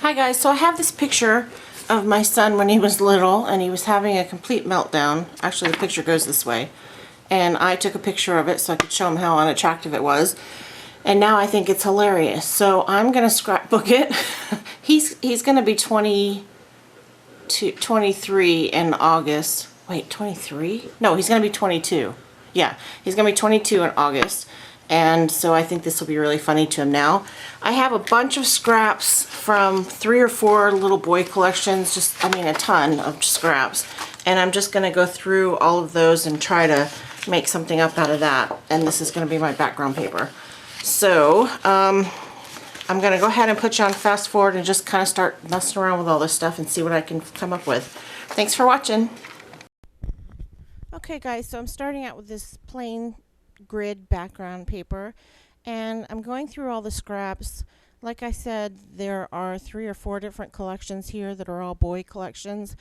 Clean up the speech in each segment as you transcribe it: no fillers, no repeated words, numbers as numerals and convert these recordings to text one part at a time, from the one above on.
Hi guys, so I have this picture of my son when he was little and he was having a complete meltdown. Actually, the picture goes this way. And I took a picture of it so I could show him how unattractive it was. And now I think it's hilarious. So I'm going to scrapbook it. He's going to be 23 in August. Wait, 23? No, he's going to be 22. Yeah, he's going to be 22 in August. And so I think this will be really funny to him now. I have a bunch of scraps from 3 or 4 little boy collections, a ton of scraps. And I'm just gonna go through all of those and try to make something up out of that. And this is gonna be my background paper. So, I'm gonna go ahead and put you on fast forward and just kind of start messing around with all this stuff and see what I can come up with. Thanks for watching. Okay guys, so I'm starting out with this plain grid background paper, and I'm going through all the scraps. Like I said, there are 3 or 4 different collections here that are all boy collections,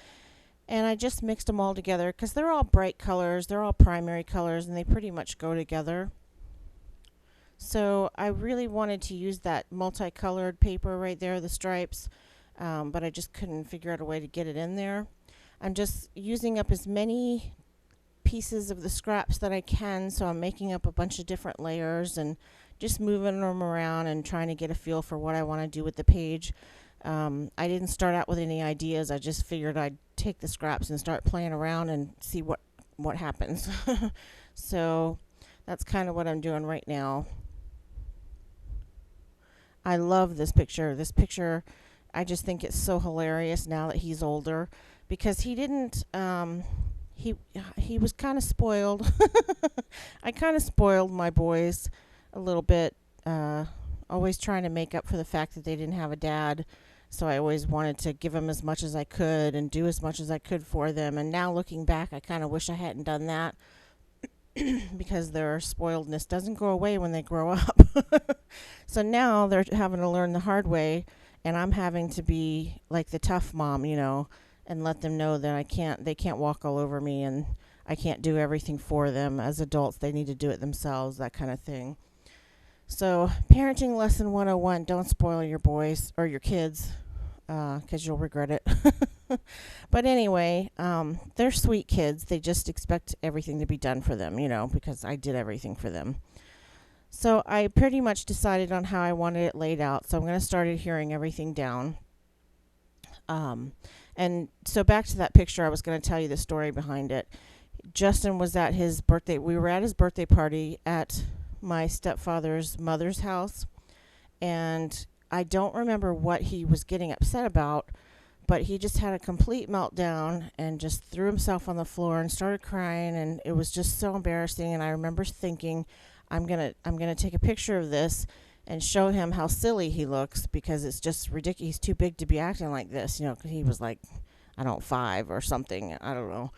and I just mixed them all together because they're all bright colors, they're all primary colors, and they pretty much go together. So I really wanted to use that multicolored paper right there, the stripes, but I just couldn't figure out a way to get it in there. I'm just using up as many pieces of the scraps that I can, so I'm making up a bunch of different layers and just moving them around and trying to get a feel for what I want to do with the page. I didn't start out with any ideas. I just figured I'd take the scraps and start playing around and see what happens. So that's kind of what I'm doing right now. I love this picture. This picture, I just think it's so hilarious now that he's older, because he didn't he was kind of spoiled. I kind of spoiled my boys a little bit, always trying to make up for the fact that they didn't have a dad. So I always wanted to give them as much as I could and do as much as I could for them. And now looking back, I kind of wish I hadn't done that because their spoiledness doesn't go away when they grow up. So now they're having to learn the hard way, and I'm having to be like the tough mom, and let them know that they can't walk all over me, and I can't do everything for them. As adults, they need to do it themselves, that kind of thing. So, parenting lesson 101, don't spoil your boys or your kids, because you'll regret it. But anyway, they're sweet kids. They just expect everything to be done for them, because I did everything for them. So I pretty much decided on how I wanted it laid out. So I'm going to start adhering everything down. And so back to that picture, I was going to tell you the story behind it. Justin was at his birthday. We were at his birthday party at my stepfather's mother's house. And I don't remember what he was getting upset about, but he just had a complete meltdown and just threw himself on the floor and started crying. And it was just so embarrassing. And I remember thinking, I'm gonna take a picture of this and show him how silly he looks, because it's just ridiculous. He's too big to be acting like this, because he was like, 5 or something. I don't know.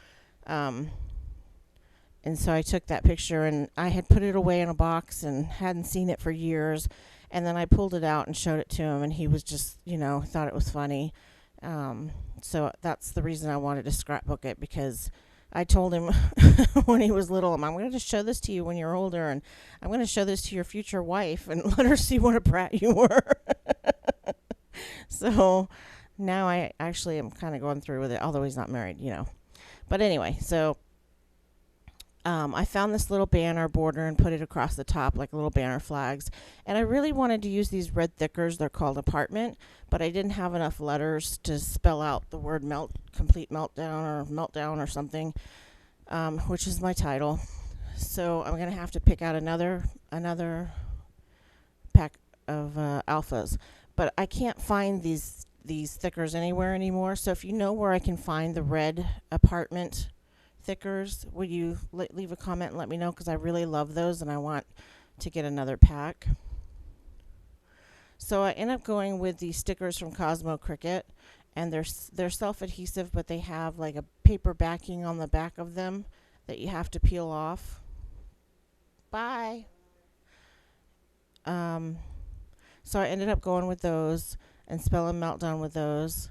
And so I took that picture, and I had put it away in a box and hadn't seen it for years. And then I pulled it out and showed it to him, and he was just, thought it was funny. So that's the reason I wanted to scrapbook it, because I told him when he was little, I'm going to show this to you when you're older, and I'm going to show this to your future wife and let her see what a brat you were. So now I actually am kind of going through with it, although he's not married, But anyway, so I found this little banner border and put it across the top like little banner flags. And I really wanted to use these red thickers. They're called apartment, but I didn't have enough letters to spell out the word complete meltdown or something, which is my title. So I'm going to have to pick out another pack of alphas. But I can't find these thickers anywhere anymore. So if you know where I can find the red apartment thickers, would you leave a comment and let me know, because I really love those and I want to get another pack. So I end up going with these stickers from Cosmo Cricket, and they're self-adhesive, but they have like a paper backing on the back of them that you have to peel off. Bye. So I ended up going with those and spelling Meltdown with those.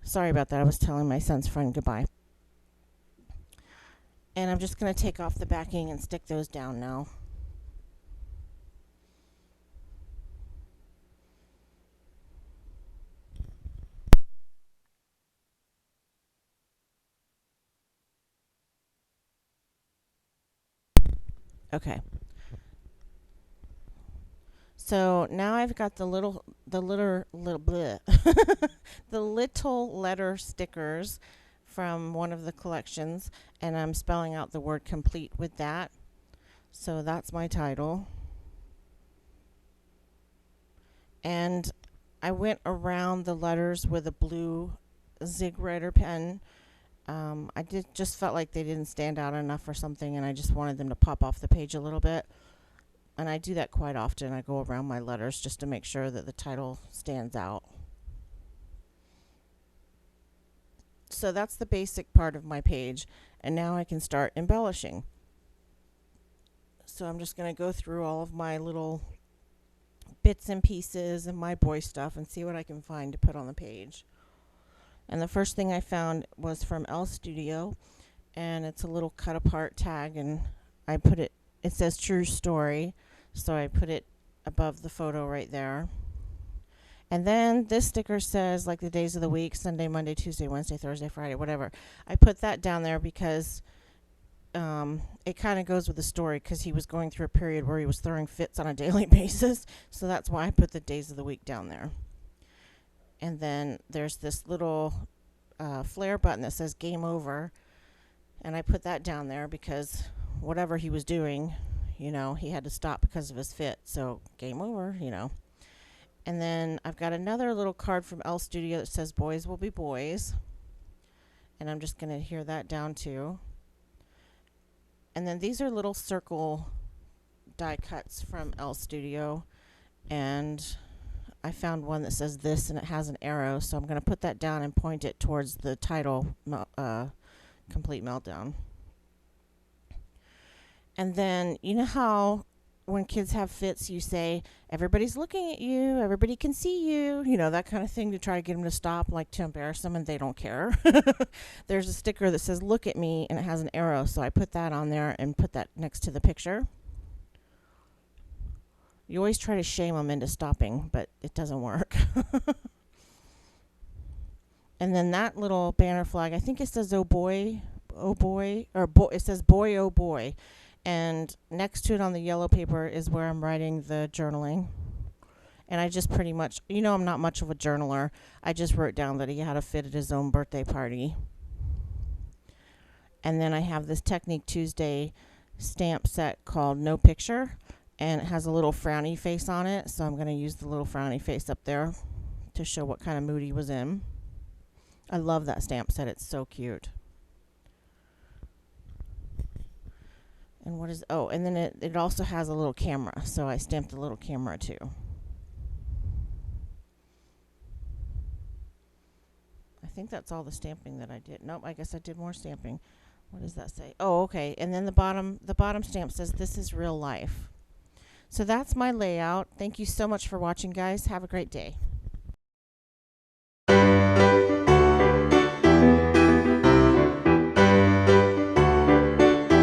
Sorry about that. I was telling my son's friend goodbye. And I'm just going to take off the backing and stick those down now. Okay. So now I've got bleh, the little letter stickers from one of the collections, and I'm spelling out the word complete with that. So that's my title. And I went around the letters with a blue Zig Writer pen. I just felt like they didn't stand out enough or something, and I just wanted them to pop off the page a little bit. And I do that quite often. I go around my letters just to make sure that the title stands out. So that's the basic part of my page, and now I can start embellishing. So I'm just going to go through all of my little bits and pieces and my boy stuff and see what I can find to put on the page. And the first thing I found was from L Studio, and it's a little cut apart tag, and I put it says true story, so I put it above the photo right there. And then this sticker says like the days of the week: Sunday, Monday, Tuesday, Wednesday, Thursday, Friday, whatever. I put that down there because it kind of goes with the story, because he was going through a period where he was throwing fits on a daily basis, so that's why I put the days of the week down there. And then there's this little flare button that says game over, and I put that down there because whatever he was doing, he had to stop because of his fit, so game over. And then I've got another little card from L Studio that says boys will be boys, and I'm just going to adhere that down too. And then these are little circle die cuts from L Studio, and I found one that says this, and it has an arrow, so I'm going to put that down and point it towards the title, Complete Meltdown. And then, you know how when kids have fits, you say, everybody's looking at you, everybody can see you, that kind of thing, to try to get them to stop, like to embarrass them, and they don't care. There's a sticker that says look at me, and it has an arrow, so I put that on there and put that next to the picture. You always try to shame them into stopping, but it doesn't work. And then that little banner flag, I think it says oh boy, it says boy, oh boy. And next to it on the yellow paper is where I'm writing the journaling. And I just pretty much, I'm not much of a journaler. I just wrote down that he had a fit at his own birthday party. And then I have this Technique Tuesday stamp set called No Picture, and it has a little frowny face on it, so I'm going to use the little frowny face up there to show what kind of mood he was in. I love that stamp set. It's so cute. And and then it also has a little camera, so I stamped a little camera too. I think that's all the stamping that I did. Nope, I guess I did more stamping. What does that say? Oh, okay. And then the bottom stamp says this is real life. So that's my layout. Thank you so much for watching, guys. Have a great day.